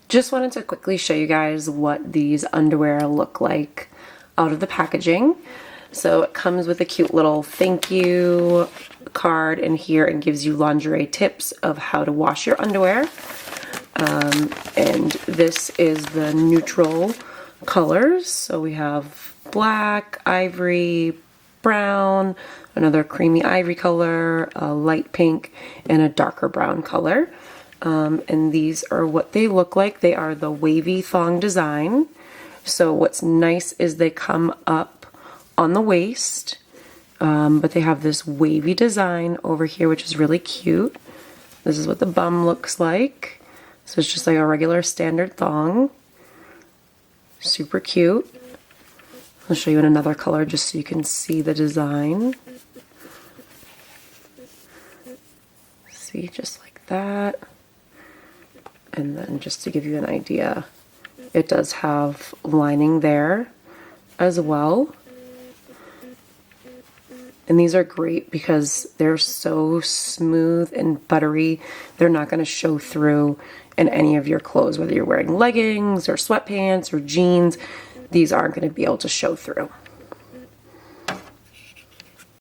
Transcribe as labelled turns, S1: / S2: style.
S1: Just wanted to quickly show you guys what these underwear look like out of the packaging. So it comes with a cute little thank you card in here and gives you lingerie tips of how to wash your underwear. And this is the neutral colors. So we have black, ivory, brown, another creamy ivory color, a light pink, and a darker brown color. And these are what they look like. They are the wavy thong design. So what's nice is they come up on the waist, but they have this wavy design over here, which is really cute. This is what the bum looks like. So it's just like a regular standard thong. Super cute. I'll show you in another color just so you can see the design. See, just like that. And then just to give you an idea, it does have lining there as well. And these are great because they're so smooth and buttery. They're not going to show through in any of your clothes, whether you're wearing leggings or sweatpants or jeans. These aren't going to be able to show through.